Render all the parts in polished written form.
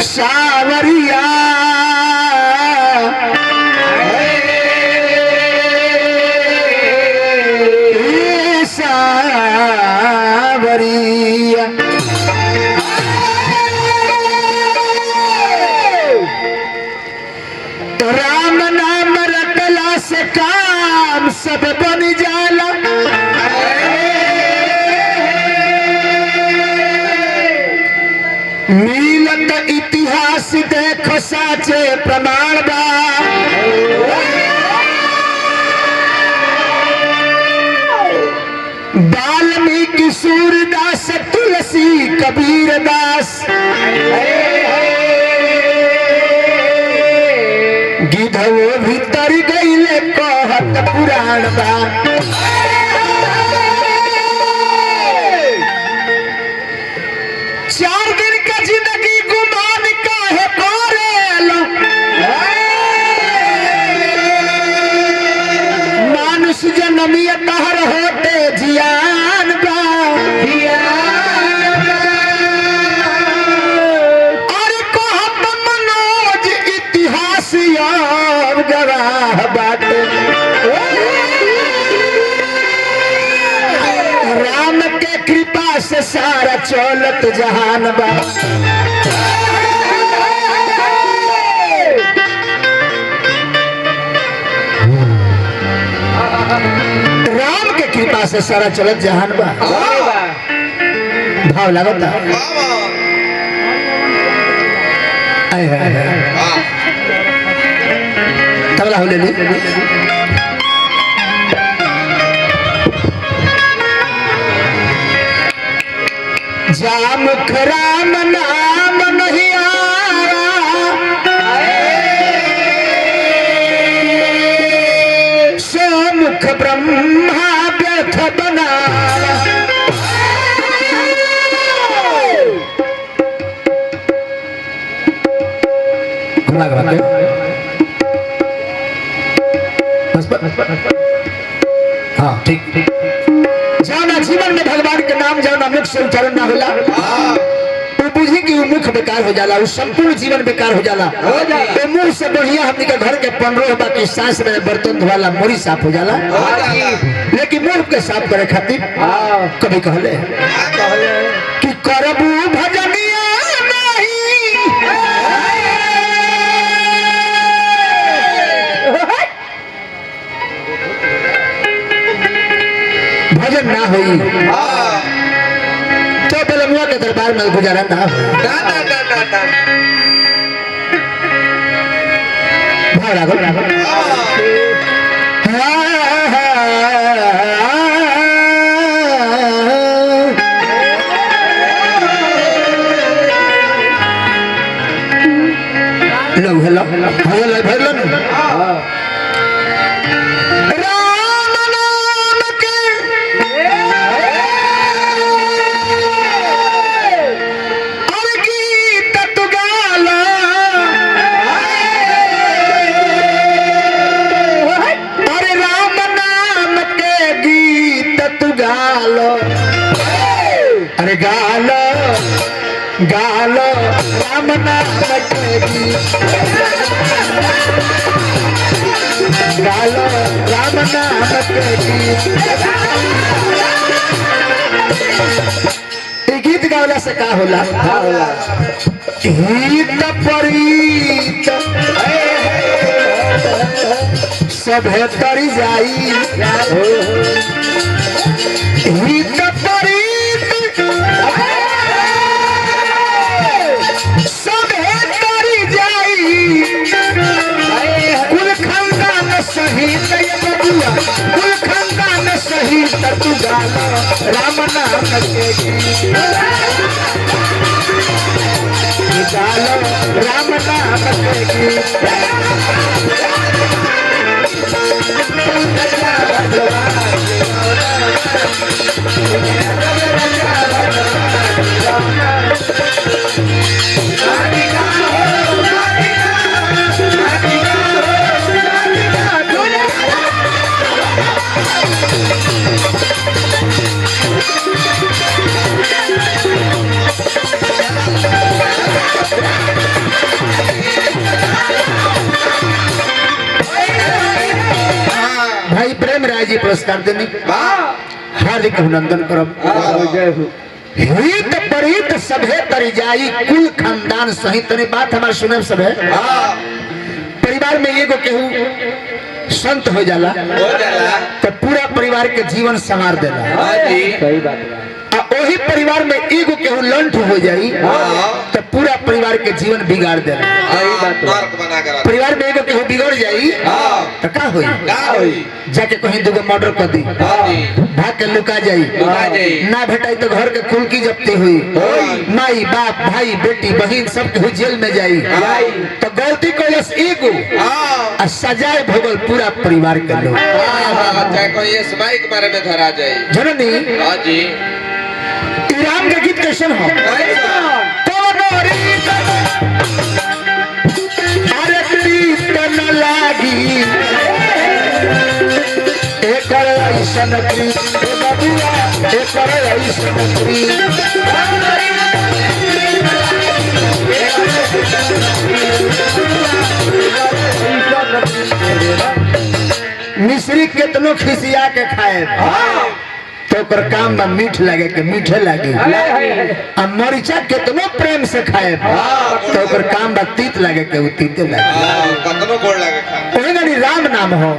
सावरिया सावरिया राम नाम रटला से काम सब बन जाला। मिलत इतिहास देखो साचे प्रमाण बा। वाल्मीकि सूरदास तुलसी कबीर दास गिधवो भीतर गईले कहत पुराण बा। चार दिन का जिंदगी गुमान काहे करेला। मानुष जन्मिया तहर होते जियान बा। अरे कहत मनोज इतिहास यार गवाह बाटे। राम के कृपा से सारा चलत जहान बा। राम के कृपा से सारा चलत जहान बा। भाव लगता तबला हो ले जामुख राम नाम नहीं आया। सोमुख ब्रह्मा व्यर्थ बनाया। हाँ ठीक ठीक। जाना जीवन में भगवान के नाम जाना मुख से उच्चारण ना होला तो बुझी कि मुख बेकार हो जाला। संपूर्ण जीवन बेकार हो जाला। तो मुंह से बढ़िया हमने के घर के 15 बाकी सांस में बर्तन धोवाला मोरी साफ हो जाला। लेकिन मुंह के साफ करे खातिर कभी कहले कि करबू भजनिया नहीं भजन ना होई तो बेलमुआ के दरबार में गुजारा ना हो। हेलो हेलो हेलो हेलो अरे गालो गालो राम नाम के गीत। गालो राम नाम के गीत। गीत गावला से का होला? हित परीत सभे तरी जाई। हित परीत सभे तरी जाई। कुल खानदान सहित बबुआ कुल खानदान सहित तू गालो राम नाम के गीत। गालो राम नाम के गीत। Yeah. जी पुरस्कार देनी हार्दिक अभिनंदन करब। हित परित सभे तरी जाई कुल खानदान सहित तनी बात हमार सुने सब है। परिवार में एगो केहू संत हो जाला तो पूरा परिवार के जीवन संवार देला। सही बात है। वही परिवार में एगो केहू लंठ हो जाई तो पूरा परिवार के जीवन बिगाड़ देला। परिवार में एगो केहू बिगड़ जाई तो का होई? जाके कहीं दूगो मर्डर कर दी, भाग के लुका जाई, ना भेटाई तो घर के कुल की जब्ती हुई, माई बाप भाई बेटी बहन सब केहू जेल में जाई। तो गलती कैलस एगो आ सजाए भोगल पूरा परिवार के लोग। के बारे में धरा जाए जननी जी राम के गीत कैसन हो? अरे प्रीत न लागी एकर ऐसन प्रीत बबुआ एकर ऐसन प्रीत मिश्री केतनो खिसिया के खाए तो कर काम में मीठ लगे के मीठे लगे, आ मरीचा केतनो प्रेम से खाए तो कर काम में तीत लगे के वो तीते लगे। कतनो गोड़ लगे वही गनी राम नाम हो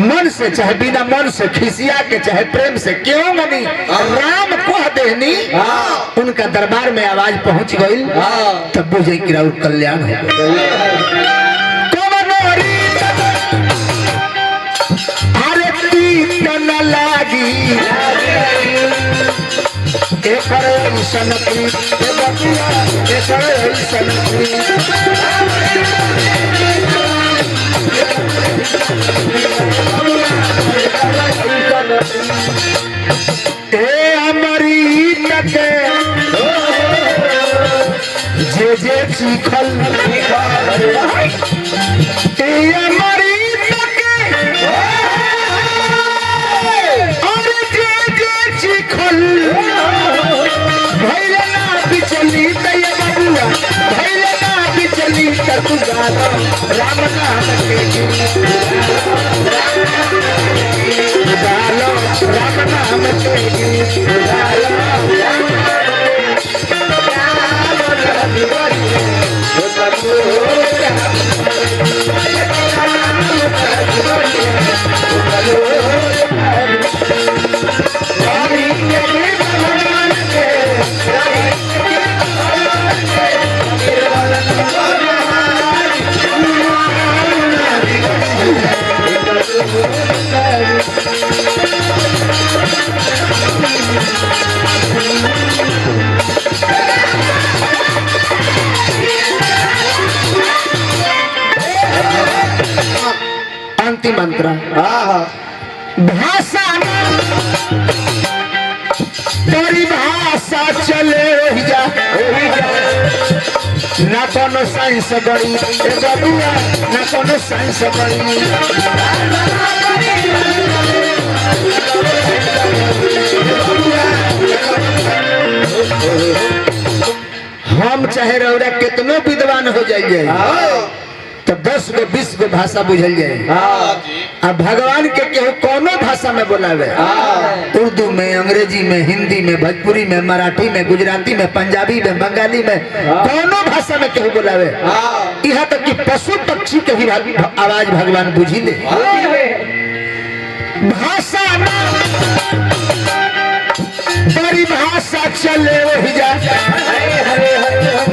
मन से चाहे बिना मन से खिसिया के चाहे प्रेम से क्यों गनी राम कह देनी उनका दरबार में आवाज पहुंच गई तब बुझे कि राउर कल्याण हो। न लागी एकर ऐसन प्रीत बबुआ एकर ऐसन प्रीत ए अमृत के जे चीखल ए अमृत राम नाम के गालो राम नाम के अंतिम मंत्र भाषा परिभाषा चले रही जा ना कोनो साइंस गई बबुआ ना कोनो साइंस गई। हम चाहे रौरा कितनो विद्वान हो जाइए तो 10 गो 20 गो भाषा बुझल जाए। अब भगवान के केहू कोनो भाषा में बोलावे उर्दू में अंग्रेजी में हिंदी में भोजपुरी में मराठी में गुजराती में पंजाबी में बंगाली में कोनो भाषा में केहू बोलावे यहाँ तक कि पशु पक्षी के भी आवाज भगवान बुझी ले। भाषा परिभाषा चले वही जा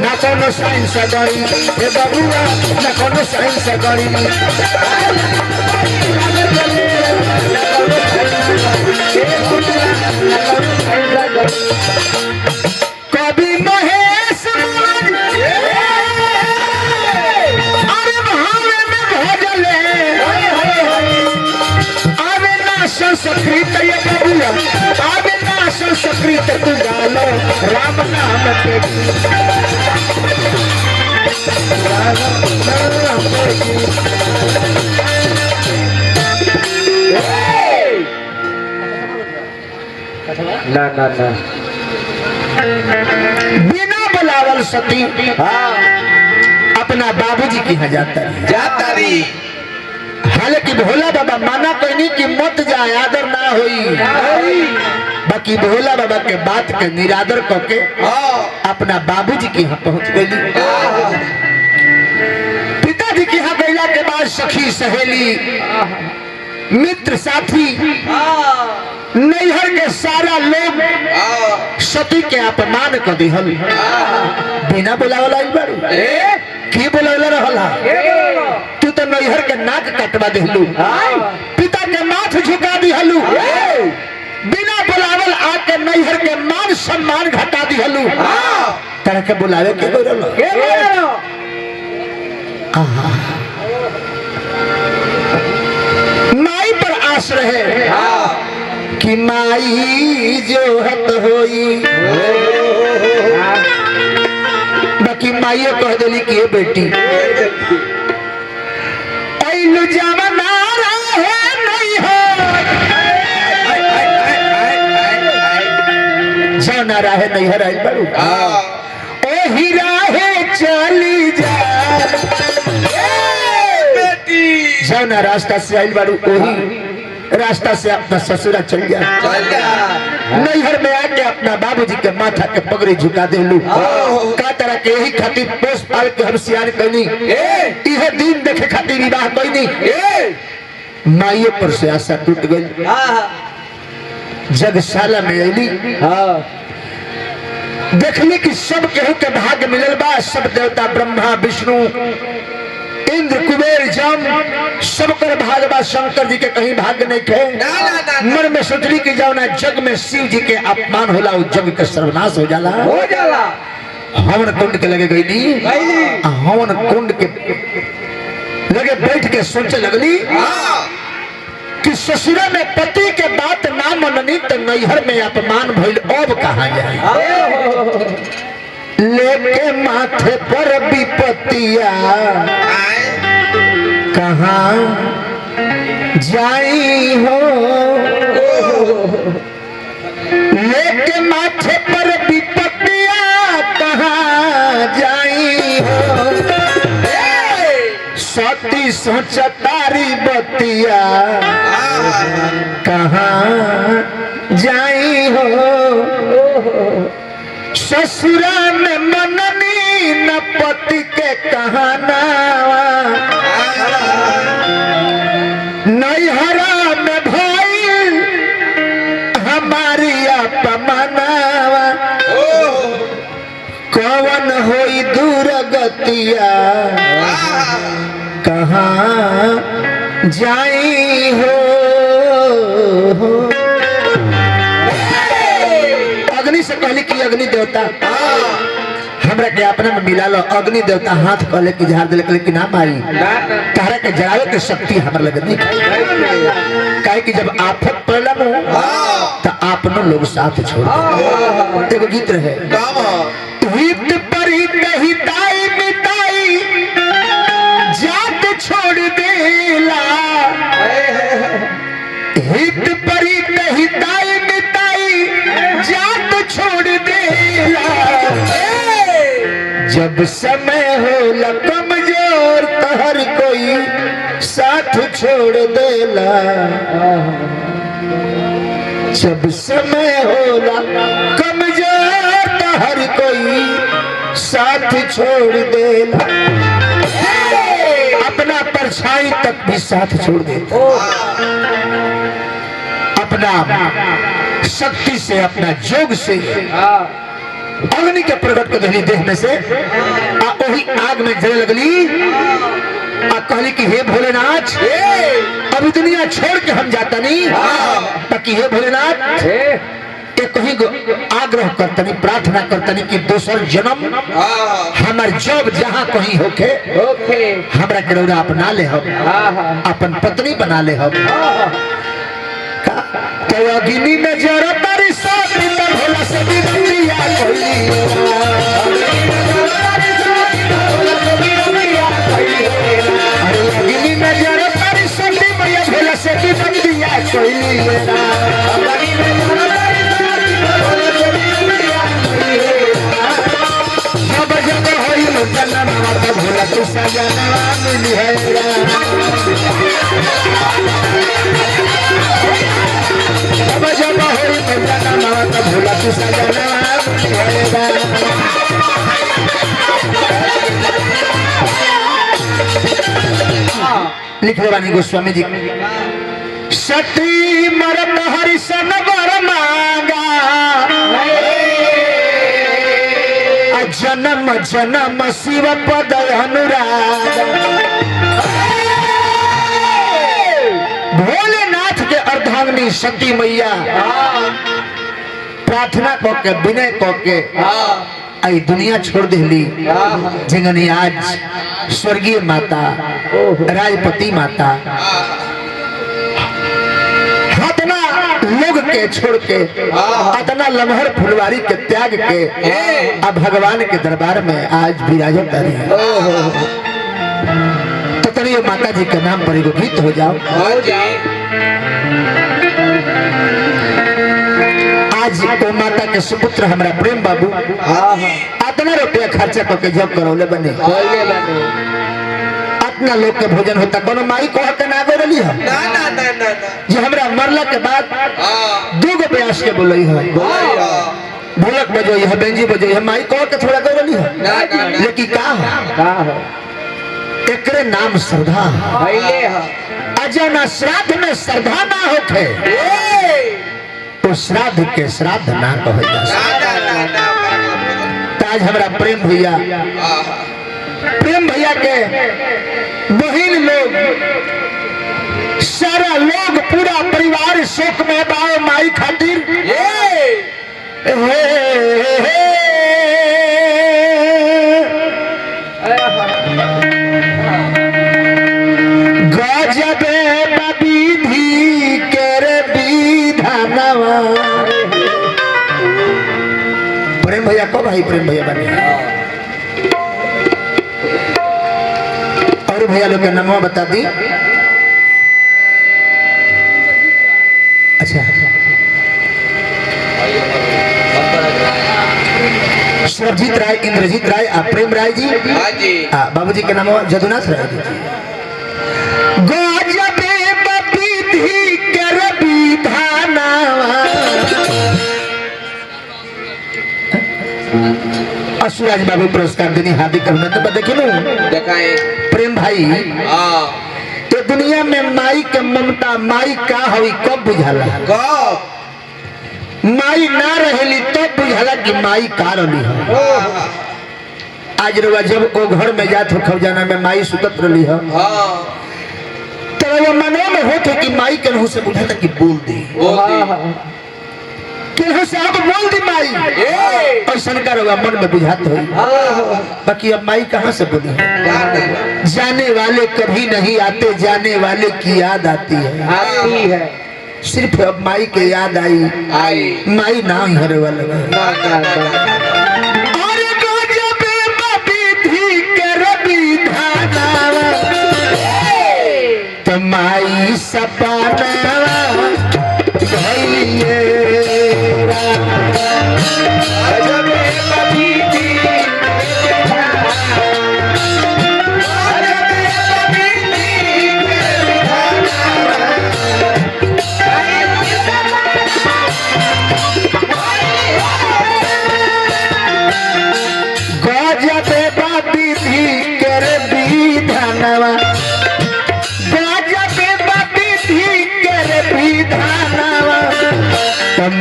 ना कोनो साइंस गई हे बबुआ ना कोनो साइंस गई। कवि महेश अरे भावे में भजले अरे ना संस्कृत ये बबुआ अरे ना संस्कृत तू गालो राम नाम के ना ना ना बिना बुलावल सती अपना बाबूजी की यहाँ जाता है। जाता रही कहले कि भोला बाबा माना कहनी कि मत जाए आदर ना होई, बाकी भोला बाबा के बात के निरादर करके अपना बाबूजी के यहाँ पहुंच गई। पिताजी के यहाँ गैला के बाद सखी सहेली मित्र साथी नैहर के सारा लोग सती के अपमान कर दिहल। बिना बुलावला बारू की बुलावला रहला, तू तो नैहर के नाक कटवा दिहलू, पिता के माथ झुका दिहलू, बिना बुलावल आके नैहर के मान सम्मान घटा दिहलू। तरह के बुलावे के माई पर आस रहे कि माई जो हत होई, बाकी माइयो कह दिली कि बेटी ऐलु जवना रहे नहीं हो, जाना रहे नहीं है राइल बड़ू ओही राहे चली जा जाना रास्ता से आइल बारू ओही रास्ता से अपना ससुरा चल जा। नैहर में आके अपना बाबूजी के माथा के पगड़ी झुका देलू। का तरह के यही खातिर पोस पाल के हम सियान कहनी, यह दिन देखे खातिर विवाह कहनी। माइयों पर से आशा टूट गई। जगशाला में अली देखली कि सब केहू के भाग्य मिलल बा। सब देवता ब्रह्मा विष्णु इंद्र कुबेर जम सबकर भाग्य बा, शंकर जी के कहीं भाग्य नहीं थे। मन में सोचली कि जाओ ना जग में शिव जी के अपमान होला, उस जग के सर्वनाश हो जाला। हवन कुंड के लगे गई, हवन कुंड के लगे बैठ के सोचे लगली कि ससुरा में पति के बात ना मननी तो नैहर में अपमान भइल, अब कहाँ जाए। लेके माथे पर विपत्तिया कहाँ जाई हो, लेके माथे पर विपत्तिया कहाँ जाई हो। सती सोच तारी बतिया कहाँ जाई हो। ससुरा में मननी न पति के कहाना, नैहरा में भाई हमारी अपमानावा। कौन होई दूर गतिया कहाँ जाई हो। अग्नि से कहली कि अग्नि देवता हमरा के अपने में मिला लो। अग्नि देवता हाथ कहले कि झाड़ दिले, कहले कि ना मारी, तारा के जलावे के शक्ति हमरा लगे नहीं। काहे कि जब आफत पड़ला तो आपनो लोग साथ छोड़ दे। एगो गीत रहे, हित परित हिताई मिताई जात छोड़ देला। हित परित हिताई मिताई जात छोड़ देला। जब समय होला कमजोर तो हर कोई साथ छोड़ देला। जब समय होला कमजोर तो हर कोई साथ छोड़ देला। अपना परछाई तक भी साथ छोड़ देता। अपना शक्ति से अपना जोग से अग्नि के प्रकट कर दिली देह में से, वही आग में जले लगली। कहली कि हे भोलेनाथ, अभी दुनिया छोड़ के हम जाता नहीं, ताकि हे भोलेनाथ एक ही आग्रह करतनी, प्रार्थना करतनी कि दोसर जन्म हमार जब जहाँ कहीं होके हमरा के रौरा अपना ले हम, अपन पत्नी बना ले हम। तो अग्नि में जरा तारी साथी तो भोला से बिरतिया कोई। अरे अग्नि में जरा तारी साथी मैया भोला से बिरतिया कोई। जब जब होई जनम भोला तू सजना मिली है। जब जब होई मैया का नावा तो भोला तू सजना लिख रहे रानी गोस्वामी जी सती मरत हरिशन वर मांगा जन्म जन्म शिव पद अनुराग भोलेनाथ के अर्धांगिनी सती मैया प्रार्थना को के विनय को के आई दुनिया छोड़ दिली जंगनी आज स्वर्गीय माता राजपति माता इतना लोग के छोड़ के इतना लमहर फुलवारी के त्याग के अब भगवान के दरबार में आज विराजत है तो तनिए माता जी के नाम पर एगो गीत हो जाओ। आज तो माता के सुपुत्र हमारा प्रेम बाबू इतना रुपया खर्चा करके जब करौले बने अपना लोग के भोजन होता कोनो माई कह के ना गोरली है ना ना ना ना जो हमरा मरला के बाद दो गो प्रयास के बोलई है ढोलक बजोई है बेंजी बजोई है माई कह के थोड़ा गोरली है लेकिन का है एकरे नाम श्रद्धा भइले ह अजना श्राद्ध में श्रद्धा ना होखे तो श्राद्ध के श्राद्ध ना कहे जा ताज हमरा प्रेम भैया के बहन लोग सारा लोग पूरा परिवार शोक में बाओ माई खातिर गजबे विधि कर विधानवा प्रेम भैया को भाई प्रेम भैया बने और भैया लोग का नाम बता दी। अच्छा सरजीत राय इंद्रजीत राय प्रेम राय जी बाबूजी के नाम जदुनाथ राय जी गजबे विधि कर विधानवा असुराज बाबू पुरस्कार देनी हार्दिक अभिनंदन देखिए प्रेम भाई तो दुनिया में माई के ममता माई का हुई कब बुझाला माई ना रहेली तब बुझाला कि माई का रही है आज रोगा जब वो घर में जात हो खजाना में माई सुतत रही है तब वो मनो में होते कि माई के से बुझाता कि बोल दी से अब बोल दी माई और शंकर होगा मन में बुझात हो बाकी अब माई कहाँ से बोली जाने वाले कभी नहीं आते जाने वाले की याद आती है सिर्फ अब माई के याद आई माई नाम हरे वाला तो माई सपना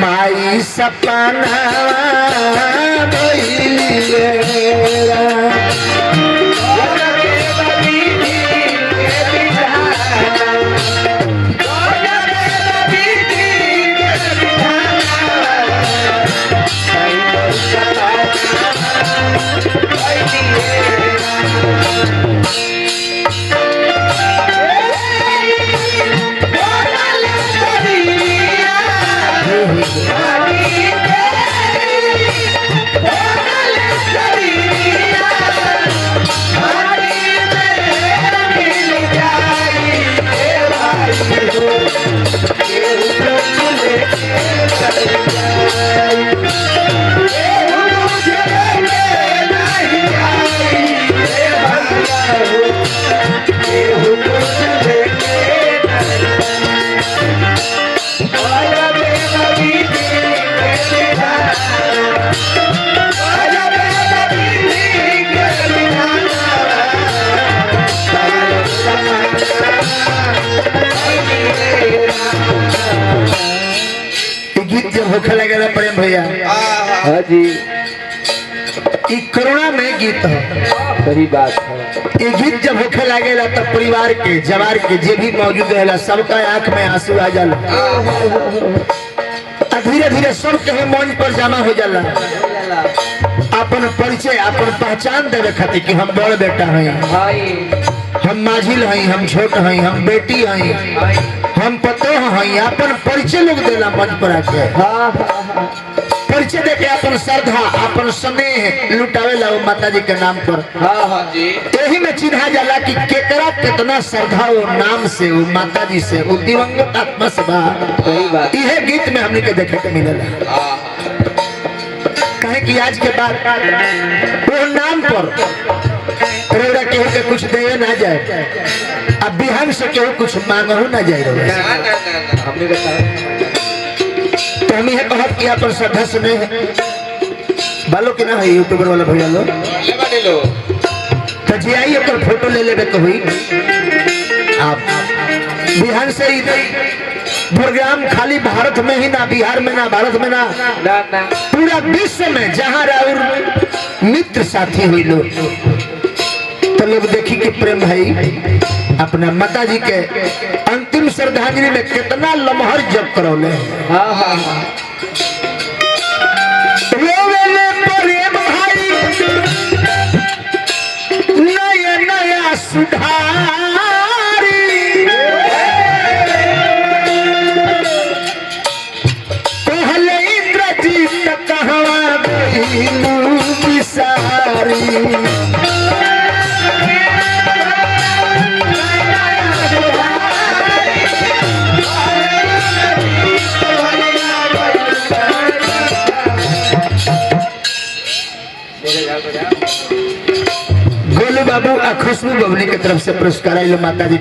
माई सपना होखे लगेला प्रेम भैया हाँ जी ई करुणा में गीत है। सही बात है। ये गीत जब होखे लगेला तब परिवार के जवार के जे भी मौजूद रहेला सबका आंख में आंसू आ जाला। धीरे धीरे सब कहीं मंच पर जमा हो जाला अपन परिचय अपन पहचान देवे खातिर कि हम बड़ बेटा हैं, हम माझिल हैं, हम छोट हैं, हम बेटी हैं, हम पतोह हैं। अपन परिचय लोग देला मंच पर आके परिचय देके अपन श्रद्धा अपन स्नेह लुटावेला वो माता जी के नाम पर। हाँ जी यही में चिन्हा जाला कि केकरा कितना श्रद्धा वो नाम से वो माता जी से वो दिवंगत आत्मा से बा। सही बात। यह गीत में हमने के देखे के मिलेला कहे कि आज के बाद वो नाम पर रौरा केहू के कुछ दे ना जाए, अब बिहान से केहू कुछ मांगहू ना जाए रौरा। ना ना ना हमने बताया तो हम यह कहब कि अपन श्रद्धा से नहीं बालो के ना है यूट्यूबर वाला भैया लोग ले बाटे लो तो जी आई ओकर फोटो ले लेबे तो हुई। आप बिहार से ही प्रोग्राम खाली भारत में ही ना बिहार में ना भारत में ना ना ना पूरा विश्व में जहाँ राउर मित्र साथी हुई लोग तो लोग देखी कि प्रेम भाई अपना माता जी के अंतिम श्रद्धांजलि में कितना लम्हर जप करौले। हाँ हाँ हाँ रोवेले प्रेम भाई नया नया सुधारी पहले इंद्रजीत कहवा गइलू बिसारी। गोलू बाबू और खुशबू बबली की तरफ से पुरस्कार आइल माता जी।